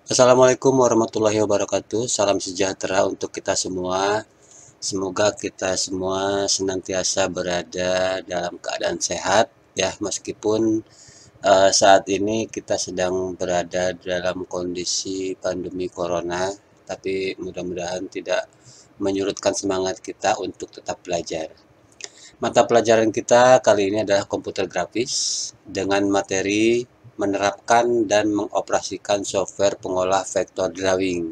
Assalamualaikum warahmatullahi wabarakatuh. Salam sejahtera untuk kita semua. Semoga kita semua senantiasa berada dalam keadaan sehat ya, meskipun saat ini kita sedang berada dalam kondisi pandemi corona, tapi mudah-mudahan tidak menyurutkan semangat kita untuk tetap belajar. Mata pelajaran kita kali ini adalah komputer grafis dengan materi menerapkan dan mengoperasikan software pengolah vektor drawing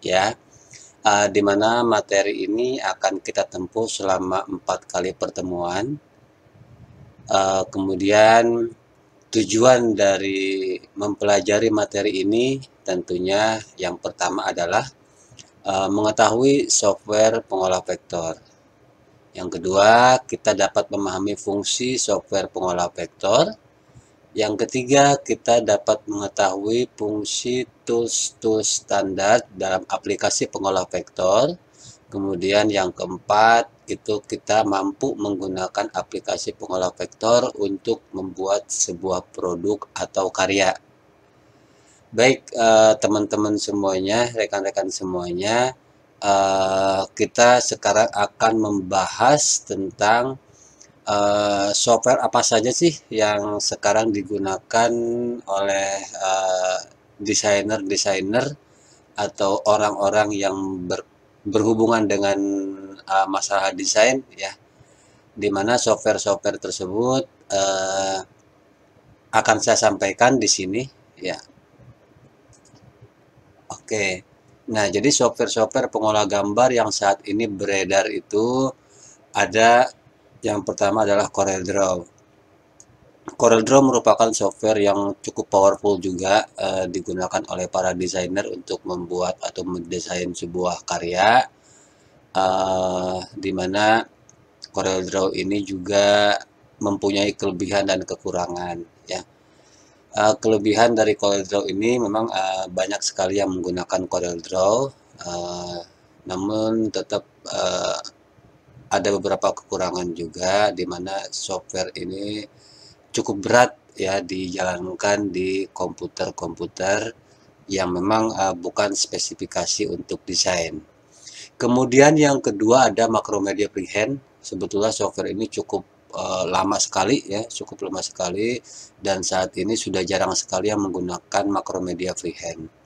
ya, di mana materi ini akan kita tempuh selama 4 kali pertemuan. Kemudian tujuan dari mempelajari materi ini tentunya yang pertama adalah mengetahui software pengolah vektor. Yang kedua, kita dapat memahami fungsi software pengolah vektor. Yang ketiga, kita dapat mengetahui fungsi tools-tools standar dalam aplikasi pengolah vektor. Kemudian yang keempat, itu kita mampu menggunakan aplikasi pengolah vektor untuk membuat sebuah produk atau karya. Baik, teman-teman semuanya, rekan-rekan semuanya, kita sekarang akan membahas tentang software apa saja sih yang sekarang digunakan oleh desainer-desainer atau orang-orang yang berhubungan dengan masalah desain ya, di mana software-software tersebut akan saya sampaikan di sini ya. Oke. Nah, jadi software-software pengolah gambar yang saat ini beredar itu ada, yang pertama adalah CorelDRAW. CorelDRAW merupakan software yang cukup powerful juga, digunakan oleh para desainer untuk membuat atau mendesain sebuah karya, di mana CorelDRAW ini juga mempunyai kelebihan dan kekurangan ya. Kelebihan dari CorelDRAW ini memang banyak sekali yang menggunakan CorelDRAW, namun tetap ada beberapa kekurangan juga, di mana software ini cukup berat ya dijalankan di komputer-komputer yang memang bukan spesifikasi untuk desain. Kemudian yang kedua ada Macromedia Freehand. Sebetulnya software ini cukup lama sekali ya, cukup lama sekali, dan saat ini sudah jarang sekali yang menggunakan Macromedia Freehand.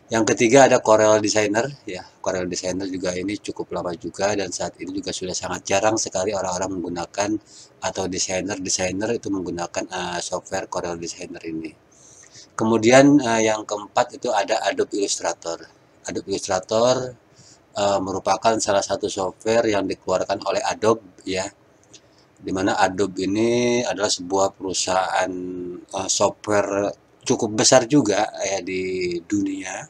Yang ketiga ada Corel Designer ya. Corel Designer juga ini cukup lama juga, dan saat ini juga sudah sangat jarang sekali orang-orang menggunakan atau desainer-desainer itu menggunakan software Corel Designer ini. Kemudian yang keempat itu ada Adobe Illustrator. Adobe Illustrator merupakan salah satu software yang dikeluarkan oleh Adobe ya, dimana Adobe ini adalah sebuah perusahaan software cukup besar juga ya di dunia,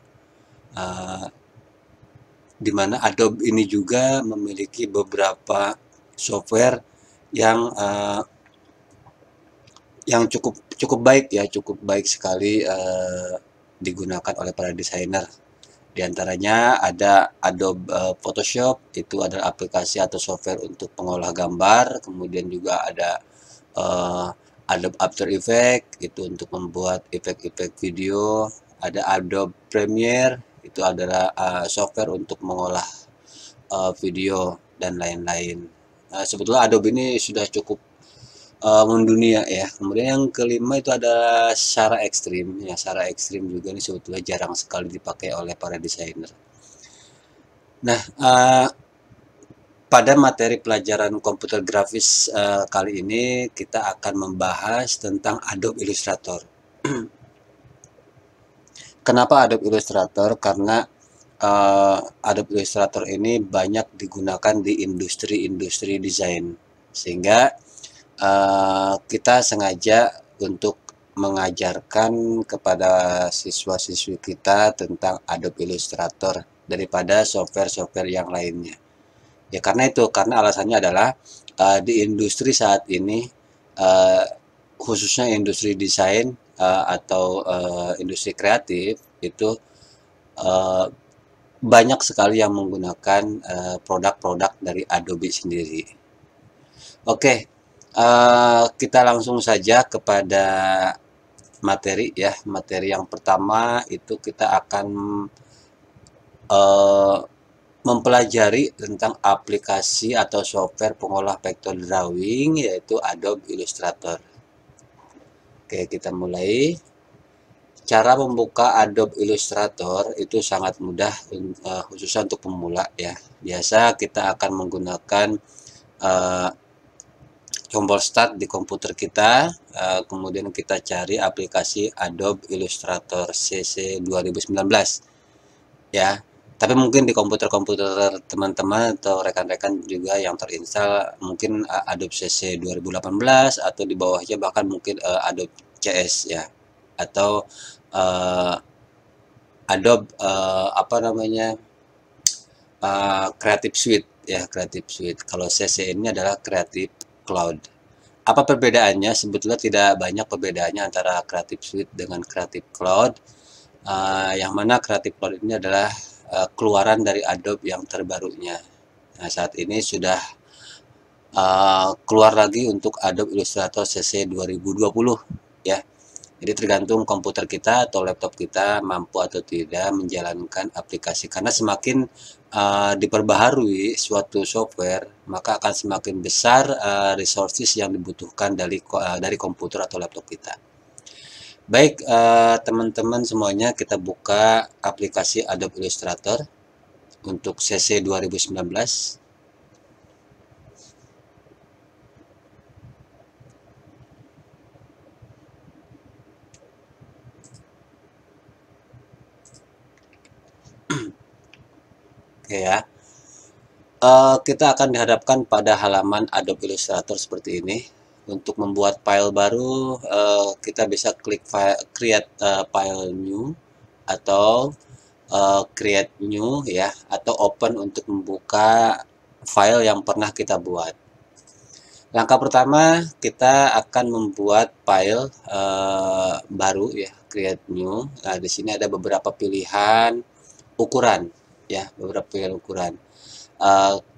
di mana Adobe ini juga memiliki beberapa software yang cukup baik ya, cukup baik sekali digunakan oleh para desainer. Di antaranya ada Adobe Photoshop, itu adalah aplikasi atau software untuk pengolah gambar. Kemudian juga ada Adobe After Effects, itu untuk membuat efek-efek video. Ada Adobe Premiere, itu adalah software untuk mengolah video dan lain-lain. Sebetulnya Adobe ini sudah cukup mendunia ya. Kemudian yang kelima itu ada Shara Extreme ya. Shara Extreme juga ini sebetulnya jarang sekali dipakai oleh para desainer. Nah, pada materi pelajaran komputer grafis kali ini kita akan membahas tentang Adobe Illustrator. Kenapa Adobe Illustrator? Karena Adobe Illustrator ini banyak digunakan di industri-industri desain, sehingga kita sengaja untuk mengajarkan kepada siswa-siswi kita tentang Adobe Illustrator daripada software-software yang lainnya. Ya karena itu, karena alasannya adalah di industri saat ini, khususnya industri desain atau industri kreatif itu banyak sekali yang menggunakan produk-produk dari Adobe sendiri. Oke, kita langsung saja kepada materi ya. Materi yang pertama itu kita akan eh, mempelajari tentang aplikasi atau software pengolah vektor drawing, yaitu Adobe Illustrator. Oke, kita mulai. Cara membuka Adobe Illustrator itu sangat mudah, khususnya untuk pemula ya. Biasa kita akan menggunakan uh, tombol start di komputer kita, kemudian kita cari aplikasi Adobe Illustrator CC 2019 ya. Tapi mungkin di komputer-komputer teman-teman atau rekan-rekan juga yang terinstal mungkin Adobe CC 2018 atau di bawahnya bahkan mungkin Adobe CS ya, atau Adobe apa namanya, Creative Suite ya, Creative Suite. Kalau CC ini adalah Creative Cloud. Apa perbedaannya? Sebetulnya tidak banyak perbedaannya antara Creative Suite dengan Creative Cloud. Yang mana Creative Cloud ini adalah keluaran dari Adobe yang terbarunya. Nah, saat ini sudah keluar lagi untuk Adobe Illustrator CC 2020 ya. Jadi tergantung komputer kita atau laptop kita mampu atau tidak menjalankan aplikasi. Karena semakin diperbaharui suatu software, maka akan semakin besar resources yang dibutuhkan dari komputer atau laptop kita. Baik, teman-teman semuanya, kita buka aplikasi Adobe Illustrator untuk CC 2019. Oke ya. Kita akan dihadapkan pada halaman Adobe Illustrator seperti ini. Untuk membuat file baru, kita bisa klik create file new atau create new ya, atau open untuk membuka file yang pernah kita buat. Langkah pertama, kita akan membuat file baru ya, create new. Nah, di sini ada beberapa pilihan ukuran ya, beberapa pilihan ukuran.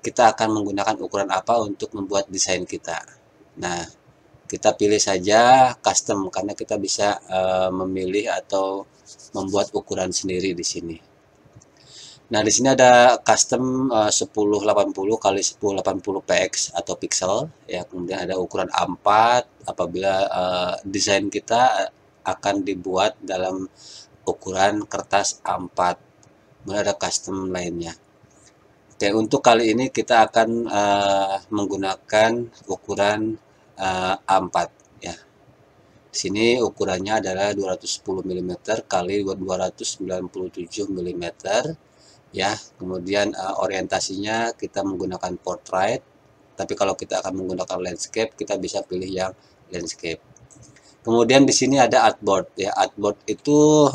Kita akan menggunakan ukuran apa untuk membuat desain kita. Nah, kita pilih saja custom karena kita bisa memilih atau membuat ukuran sendiri di sini. Nah, di sini ada custom 1080 kali 1080 px atau pixel ya. Kemudian ada ukuran A4 apabila desain kita akan dibuat dalam ukuran kertas A4. Kemudian ada custom lainnya. Oke, untuk kali ini kita akan menggunakan ukuran A4 ya. Di sini ukurannya adalah 210 mm kali 297 mm ya. Kemudian orientasinya kita menggunakan portrait. Tapi kalau kita akan menggunakan landscape, kita bisa pilih yang landscape. Kemudian di sini ada artboard ya. Artboard itu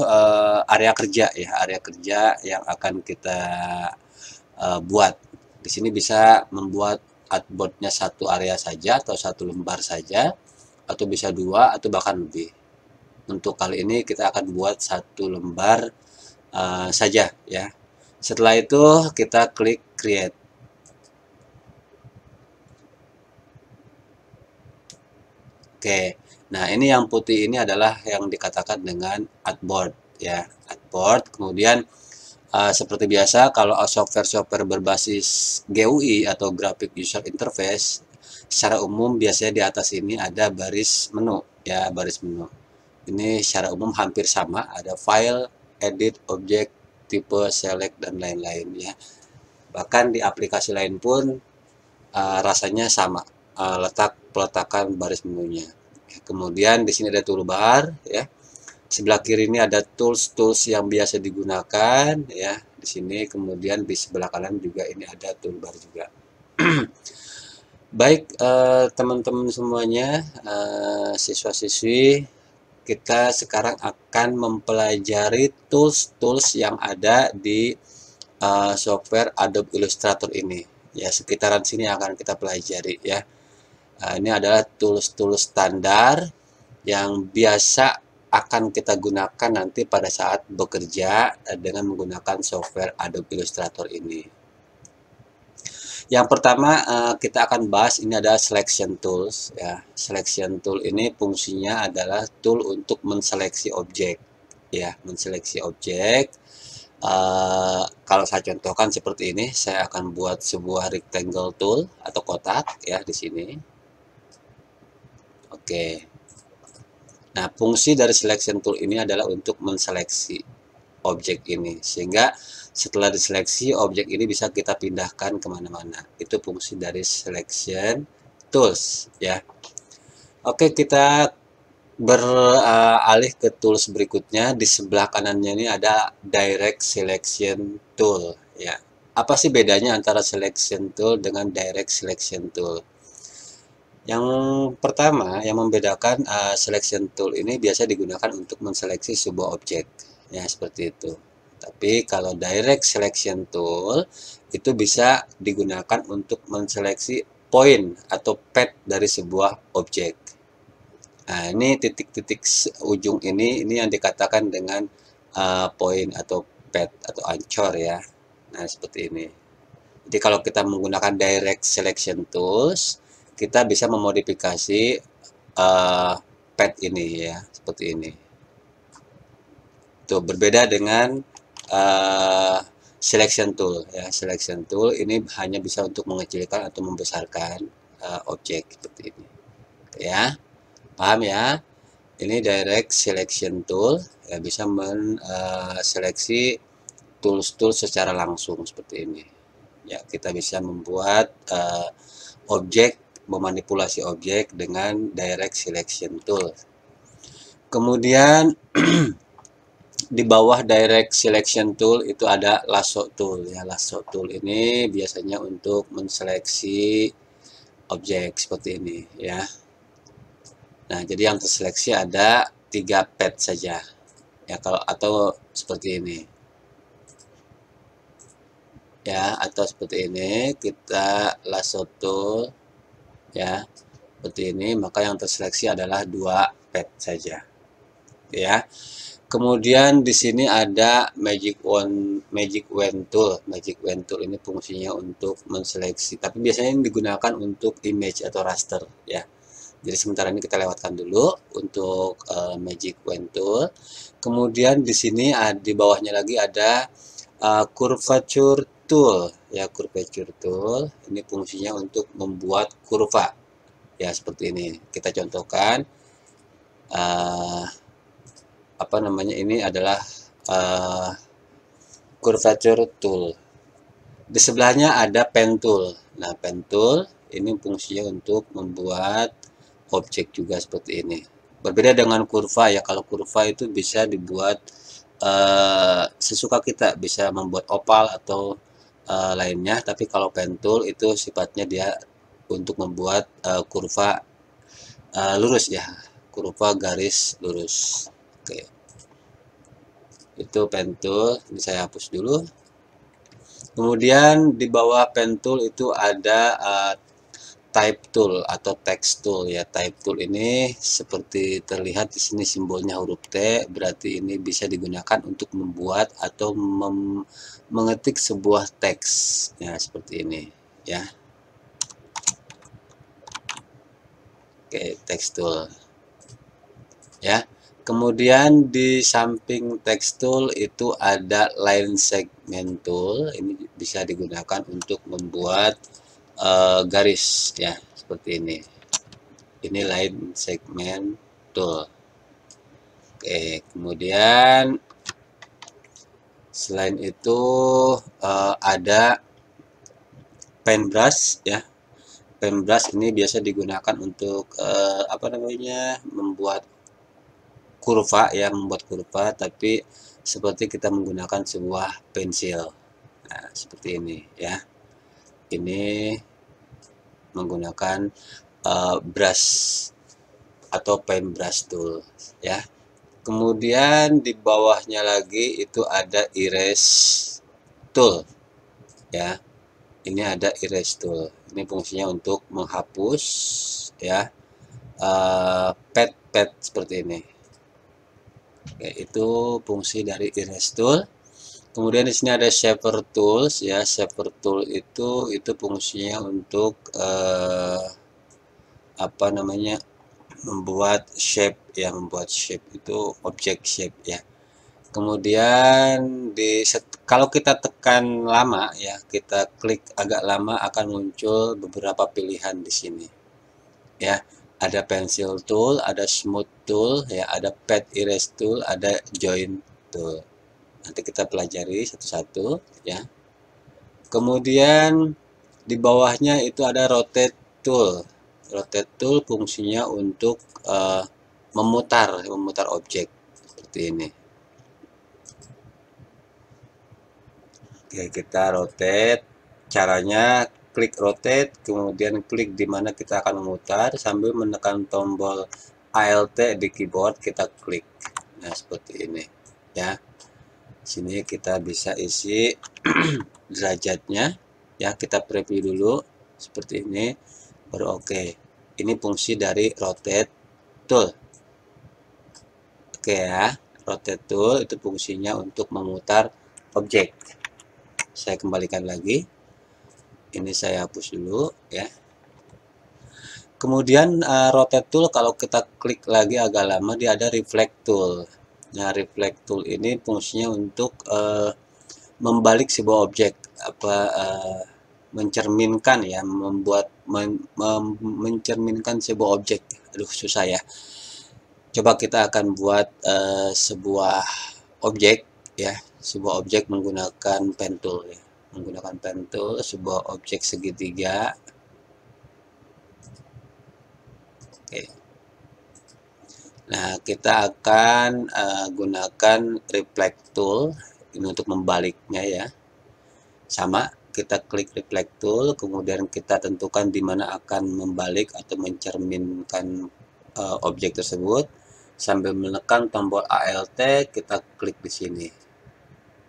area kerja ya, area kerja yang akan kita buat. Di sini bisa membuat artboardnya satu area saja atau satu lembar saja, atau bisa dua atau bahkan lebih. Untuk kali ini kita akan buat satu lembar saja ya. Setelah itu kita klik create. Oke, nah ini yang putih ini adalah yang dikatakan dengan artboard ya, artboard. Kemudian seperti biasa, kalau software-software berbasis GUI atau Graphic User Interface, secara umum biasanya di atas ini ada baris menu ya, baris menu. Ini secara umum hampir sama, ada file, edit, object, tipe, select, dan lain-lain ya. Bahkan di aplikasi lain pun rasanya sama, peletakan baris menunya. Kemudian di sini ada toolbar ya. Sebelah kiri ini ada tools yang biasa digunakan ya. Di sini kemudian di sebelah kanan juga ini ada toolbar juga. Baik teman-teman semuanya, siswa-siswi, kita sekarang akan mempelajari tools yang ada di software Adobe Illustrator ini. Ya, sekitaran sini akan kita pelajari ya. Ini adalah tools standar yang biasa akan kita gunakan nanti pada saat bekerja dengan menggunakan software Adobe Illustrator ini. Yang pertama kita akan bahas ini adalah selection tools ya. Selection tool ini fungsinya adalah tool untuk menseleksi objek ya, menseleksi objek. Kalau saya contohkan seperti ini, saya akan buat sebuah rectangle tool atau kotak ya di sini. Oke. Nah, fungsi dari selection tool ini adalah untuk menseleksi objek ini, sehingga setelah diseleksi objek ini bisa kita pindahkan kemana-mana. Itu fungsi dari selection tools ya. Oke, kita beralih ke tools berikutnya. Di sebelah kanannya ini ada direct selection tool ya. Apa sih bedanya antara selection tool dengan direct selection tool? Yang pertama yang membedakan selection tool ini biasa digunakan untuk menseleksi sebuah objek ya, seperti itu. Tapi kalau direct selection tool itu bisa digunakan untuk menseleksi point atau path dari sebuah objek. Nah, ini titik-titik ujung ini yang dikatakan dengan point atau path atau ancor ya. Nah, seperti ini. Jadi kalau kita menggunakan direct selection tools, kita bisa memodifikasi path ini ya, seperti ini. Itu berbeda dengan selection tool ya. Selection tool ini hanya bisa untuk mengecilkan atau membesarkan objek seperti ini. Ya. Paham ya? Ini direct selection tool ya, bisa menseleksi tools-tools secara langsung seperti ini. Ya, kita bisa membuat objek, memanipulasi objek dengan direct selection tool. Kemudian di bawah direct selection tool itu ada lasso tool ya. Lasso tool ini biasanya untuk menseleksi objek seperti ini ya. Nah, jadi yang terseleksi ada 3 path saja ya, kalau atau seperti ini ya, atau seperti ini kita lasso tool ya, seperti ini, maka yang terseleksi adalah 2 path saja ya. Kemudian di sini ada magic wand tool. Magic wand tool ini fungsinya untuk menseleksi, tapi biasanya ini digunakan untuk image atau raster ya. Jadi sementara ini kita lewatkan dulu untuk magic wand tool. Kemudian di sini di bawahnya lagi ada curvature tool ya. Curvature tool ini fungsinya untuk membuat kurva ya, seperti ini. Kita contohkan apa namanya, ini adalah curvature tool. Di sebelahnya ada pen tool. Nah, pen tool ini fungsinya untuk membuat objek juga seperti ini. Berbeda dengan kurva ya. Kalau kurva itu bisa dibuat sesuka kita, bisa membuat oval atau lainnya. Tapi kalau pen tool itu sifatnya dia untuk membuat kurva lurus ya, kurva garis lurus. Oke, itu pen tool. Ini saya hapus dulu. Kemudian di bawah pen tool itu ada type tool atau text tool ya. Type tool ini seperti terlihat di sini simbolnya huruf T, berarti ini bisa digunakan untuk membuat atau mengetik sebuah teks ya, seperti ini ya. Oke, text tool ya. Kemudian di samping text tool itu ada line segment tool. Ini bisa digunakan untuk membuat garis ya, seperti ini. Ini line segment tool. Oke, kemudian selain itu ada paintbrush ya. Paintbrush ini biasa digunakan untuk apa namanya, membuat kurva ya, membuat kurva, tapi seperti kita menggunakan sebuah pensil. Nah, seperti ini ya. Ini menggunakan brush atau paintbrush tool ya. Kemudian di bawahnya lagi itu ada erase tool ya. Ini ada erase tool. Ini fungsinya untuk menghapus ya pad seperti ini. Oke, itu fungsi dari erase tool. Kemudian di sini ada shaper tools ya. Shaper tool itu fungsinya untuk apa namanya, membuat shape ya, membuat shape itu objek shape ya. Kemudian kalau kita tekan lama ya, kita klik agak lama akan muncul beberapa pilihan di sini ya. Ada pencil tool, ada smooth tool ya, ada pad erase tool, ada join tool. Nanti kita pelajari satu-satu ya. Kemudian di bawahnya itu ada rotate tool. Rotate tool fungsinya untuk memutar objek seperti ini. Oke, kita rotate. Caranya klik rotate, kemudian klik di mana kita akan memutar sambil menekan tombol Alt di keyboard, kita klik. Nah, seperti ini ya. Sini kita bisa isi derajatnya ya, kita preview dulu seperti ini baru oke. Ini fungsi dari rotate tool. Oke ya, rotate tool itu fungsinya untuk memutar objek. Saya kembalikan lagi, ini saya hapus dulu ya. Kemudian rotate tool kalau kita klik lagi agak lama, dia ada reflect tool. Nah, reflect tool ini fungsinya untuk membalik sebuah objek, mencerminkan ya, mencerminkan sebuah objek. Aduh, susah ya. Coba kita akan buat sebuah objek ya, sebuah objek menggunakan pen tool ya. Menggunakan pen tool, sebuah objek segitiga. Oke. Nah, kita akan gunakan reflect tool ini untuk membaliknya ya. Sama, kita klik reflect tool, kemudian kita tentukan di mana akan membalik atau mencerminkan objek tersebut. Sambil menekan tombol Alt, kita klik di sini.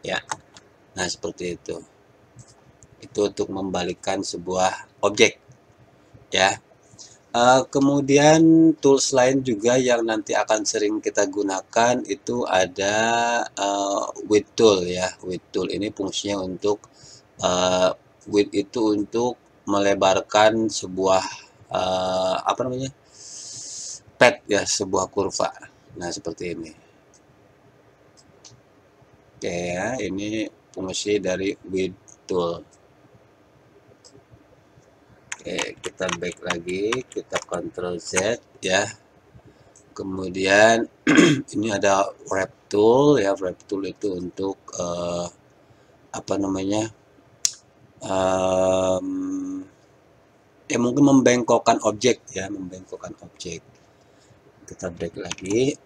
Ya. Nah, seperti itu. Itu untuk membalikkan sebuah objek. Ya. Kemudian tools lain juga yang nanti akan sering kita gunakan itu ada width tool ya. Width tool ini fungsinya untuk width itu untuk melebarkan sebuah apa namanya, pad ya, sebuah kurva. Nah, seperti ini. Oke ya, ini fungsi dari width tool. Oke, kita back lagi, kita Ctrl Z ya. Kemudian ini ada wrap tool ya. Wrap tool itu untuk apa namanya, ya mungkin membengkokkan objek ya, membengkokkan objek. Kita break lagi.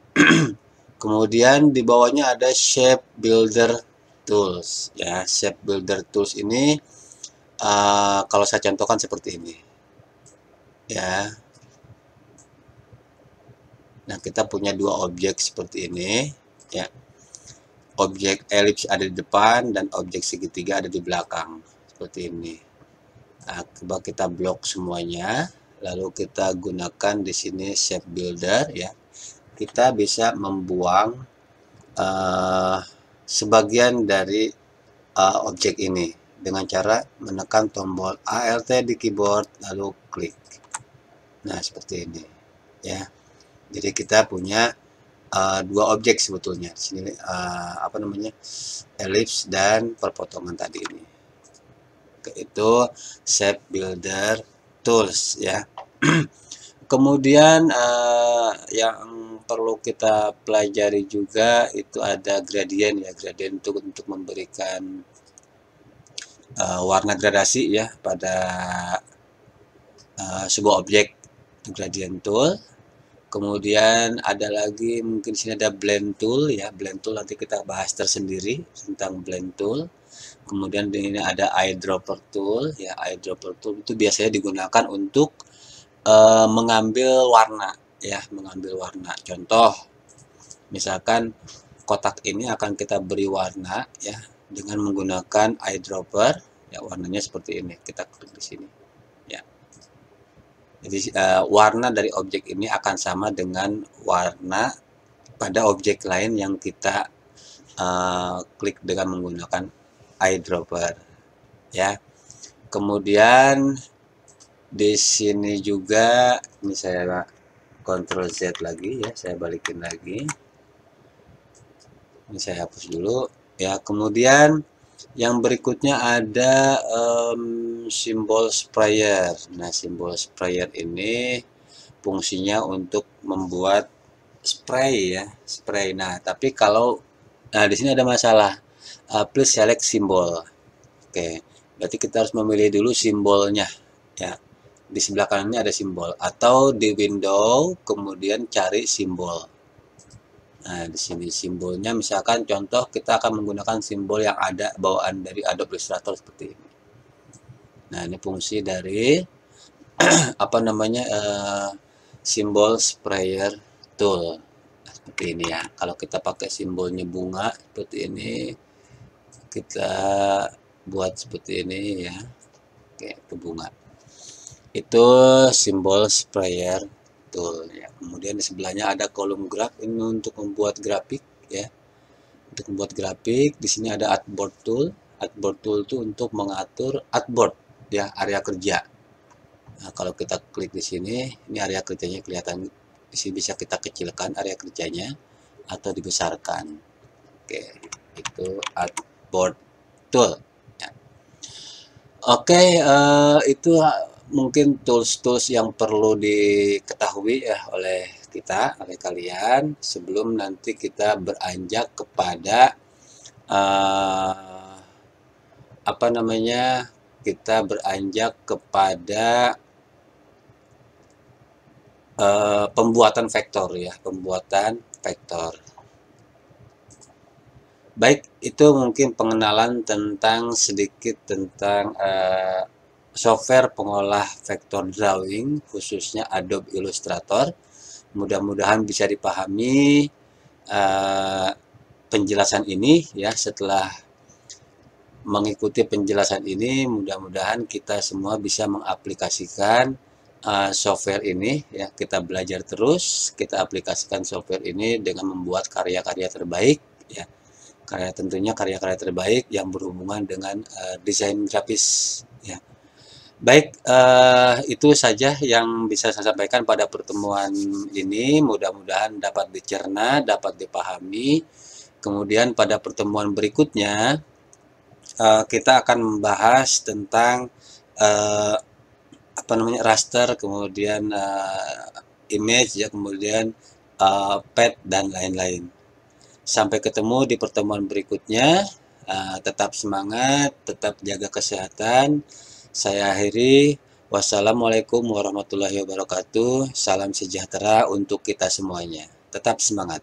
Kemudian di bawahnya ada shape builder tools ya. Shape builder tools ini kalau saya contohkan seperti ini ya. Nah, kita punya dua objek seperti ini ya. Objek elips ada di depan dan objek segitiga ada di belakang seperti ini. Nah, coba kita blok semuanya, lalu kita gunakan di sini shape builder ya. Kita bisa membuang sebagian dari objek ini dengan cara menekan tombol Alt di keyboard lalu klik. Nah, seperti ini ya. Jadi kita punya dua objek sebetulnya di sini, apa namanya, elips dan perpotongan tadi ini. Itu shape builder tools ya. Kemudian yang perlu kita pelajari juga itu ada gradient ya. Gradient untuk memberikan warna gradasi ya pada sebuah objek, gradient tool. Kemudian ada lagi mungkin sini ada blend tool ya. Blend tool nanti kita bahas tersendiri tentang blend tool. Kemudian di sini ada eyedropper tool ya. Eyedropper tool itu biasanya digunakan untuk mengambil warna ya, mengambil warna. Contoh, misalkan kotak ini akan kita beri warna ya dengan menggunakan eyedropper ya, warnanya seperti ini. Kita klik di sini ya. Jadi warna dari objek ini akan sama dengan warna pada objek lain yang kita klik dengan menggunakan eyedropper ya. Kemudian di sini juga ini saya Ctrl Z lagi ya, saya balikin lagi. Ini saya hapus dulu ya. Kemudian yang berikutnya ada simbol sprayer. Nah, simbol sprayer ini fungsinya untuk membuat spray ya, spray. Nah, tapi kalau di sini ada masalah. Please select simbol. Oke, berarti kita harus memilih dulu simbolnya ya. Di sebelah kanannya ada simbol, atau di window kemudian cari simbol. Nah, di sini simbolnya misalkan contoh kita akan menggunakan simbol yang ada bawaan dari Adobe Illustrator seperti ini. Nah, ini fungsi dari apa namanya simbol sprayer tool. Nah, seperti ini ya. Kalau kita pakai simbolnya bunga seperti ini, kita buat seperti ini ya. Oke, itu bunga. Itu simbol sprayer tool ya. Kemudian di sebelahnya ada kolom graf, ini untuk membuat grafik ya. Untuk membuat grafik, di sini ada artboard tool. Artboard tool itu untuk mengatur artboard ya, area kerja. Nah, kalau kita klik di sini, ini area kerjanya kelihatan. Di sini bisa kita kecilkan area kerjanya atau dibesarkan. Oke, itu artboard tool ya. Oke, itu mungkin tools-tools yang perlu diketahui ya oleh kita, oleh kalian, sebelum nanti kita beranjak kepada apa namanya, kita beranjak kepada pembuatan vektor ya, pembuatan vektor. Baik, itu mungkin pengenalan tentang sedikit tentang software pengolah vektor drawing, khususnya Adobe Illustrator. Mudah-mudahan bisa dipahami penjelasan ini ya. Setelah mengikuti penjelasan ini, mudah-mudahan kita semua bisa mengaplikasikan software ini ya. Kita belajar terus, kita aplikasikan software ini dengan membuat karya-karya terbaik ya. Tentunya karya-karya terbaik yang berhubungan dengan desain grafis ya. Baik, itu saja yang bisa saya sampaikan pada pertemuan ini. Mudah-mudahan dapat dicerna, dapat dipahami. Kemudian pada pertemuan berikutnya kita akan membahas tentang apa namanya, raster, kemudian image ya, kemudian pad dan lain-lain. Sampai ketemu di pertemuan berikutnya. Tetap semangat, tetap jaga kesehatan. Saya akhiri. Wassalamualaikum warahmatullahi wabarakatuh. Salam sejahtera untuk kita semuanya. Tetap semangat.